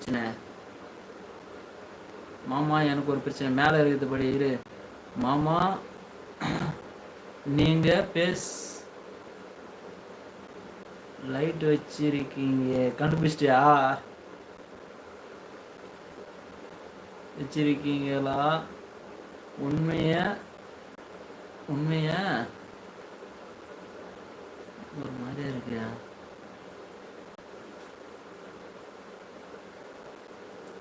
பிரச்சனை? மாமா எனக்கு ஒரு பிரச்சனை. மேலே இருக்குது படி இரு மாமா. நீங்க லைட் வச்சிருக்கீங்க, கண்டுபிடிச்சிட்டியா? வச்சிருக்கீங்களா? உண்மைய ஒரு மாதிரியா இருக்கியா?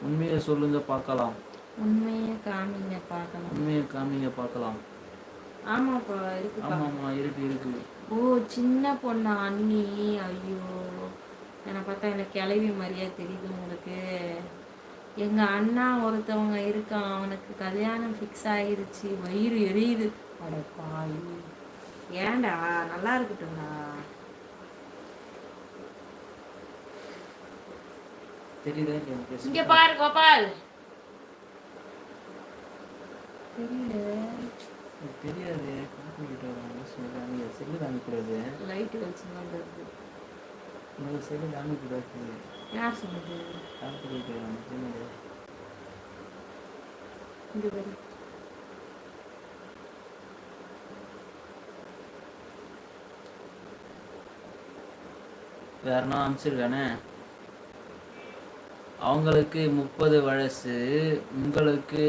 உண்மையை சொல்லுங்க பார்க்கலாம். உண்மையை காமிங்க பார்க்கலாம். ஆமாப்பா இருக்கு. ஆமாம்மா இருக்கு. ஓ சின்ன பொண்ணா அண்ணி? ஐயோ என்னை பார்த்தா எனக்கு கிளவி மாதிரியா தெரியுது உங்களுக்கு? எங்க அண்ணா ஒருத்தவங்க இருக்கான், அவனுக்கு கல்யாணம் ஃபிக்ஸ் ஆகிருச்சு. வயிறு எரியுது. அடப்பாவி, ஏன்டா? நல்லா இருக்கட்டும்டா. தெரியுதா? இங்க பாரு கோபால். தெரியாது. செல்லு காமிக்கூடாது. லைட் வச்சுருந்தது. செல்லு காமிக்கூடாது. யார் சொன்னது? இங்க பாரு. வேறனா அனுப்பிச்சிருக்கானே. அவங்களுக்கு 30 வயசு, உங்களுக்கு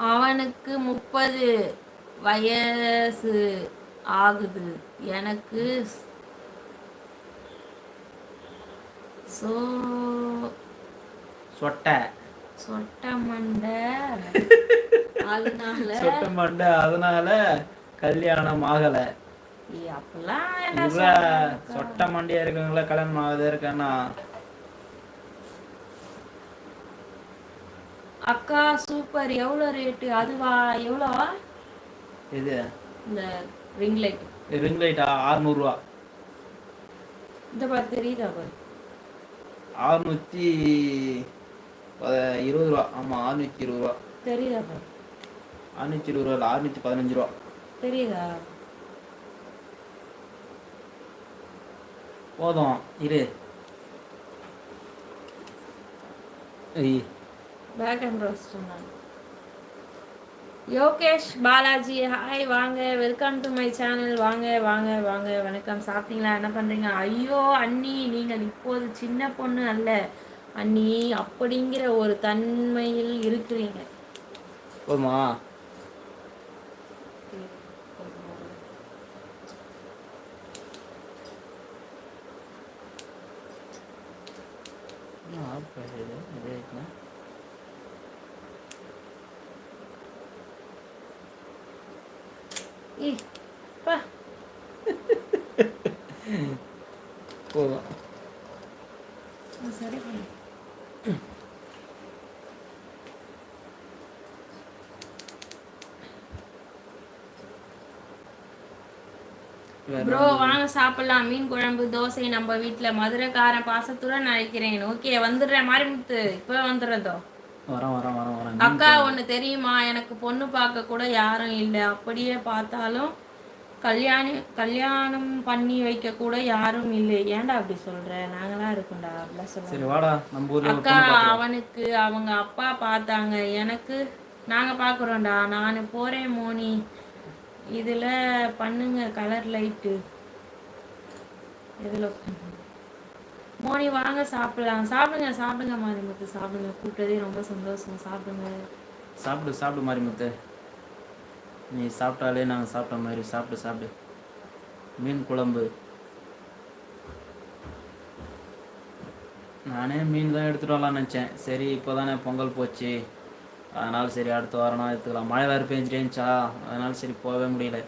அவனுக்கு 30 வயசு ஆகுது, எனக்கு சொட்ட மண்டை, அதனால கல்யாணம் ஆகல. சொட்ட மண்டியா இருக்கவங்கள கல்யாணம் ஆகுது இருக்கேன்னா? அக்கா சூப்பர். எவ்வளோ ரேட்டு? அதுவா? எவ்வளோவா இது? இந்த ரிங் லைட். ரிங் லைட்டா? 600 ரூபா. இந்த பாரு தெரியுதா? பாரு 620 ரூபா. ஆமா 620 ரூபா. தெரியுதா? பாரு 620 ரூபா இல்லை 615 ரூபா. தெரியுதா? போதும் இரு. Bake and roast. Yogesh Balaji hi, வாங்க, வெல்கம் டு மை சேனல். வாங்க வாங்க வாங்க, வணக்கம். சாப்பிட்டீங்களா? என்ன பண்ணுறீங்க? ஐயோ அண்ணி, நீங்கள் இப்போது சின்ன பொண்ணு அல்ல அண்ணி, அப்படிங்கிற ஒரு தன்மையில் இருக்கிறீங்க. போதுமா? போதும் சரி. ப்ரோ வாங்க சாப்பிடலாம். மீன் குழம்பு, தோசை நம்ம வீட்டில். மதுரைக்காரன் பாசத்துடன் அழைக்கிறேன். ஓகே வந்துடுறேன் மாரிமுத்து, இப்போ வந்துடுறதோ. அக்கா ஒன்று தெரியுமா? எனக்கு பொண்ணு பார்க்க கூட யாரும் இல்லை. அப்படியே பார்த்தாலும் கல்யாணம் பண்ணி வைக்க கூட யாரும் இல்லை. ஏன்டா அப்படி சொல்ற? நாங்களாம் இருக்கோம்டா. அப்படிலாம் சொல்லுவோம். அக்கா அவனுக்கு அவங்க அப்பா பார்த்தாங்க, எனக்கு நாங்கள் பார்க்குறோம்டா. நான் போகிறேன் மோனி, இதில் பண்ணுங்க கலர் லைட்டு. இதில் மோனி வாங்க சாப்பிடலாம். சாப்பிடுங்க மாரிமுத்து, சாப்பிடுங்க. கூப்பிட்டதே ரொம்ப சந்தோஷம். சாப்பிடு மாரிமுத்து. நீ சாப்பிட்டாலே நாங்கள் சாப்பிட்ட மாதிரி. சாப்பிடு. மீன் குழம்பு. நானே மீன் தான் எடுத்துகிட்டு வரலான்னு நினச்சேன். சரி இப்போ தானே பொங்கல் போச்சு, அதனால் சரி அடுத்த வாரம் எடுத்துக்கலாம். மழை வேறு பெஞ்சிட்டேந்துச்சா, அதனால் சரி போகவே முடியல.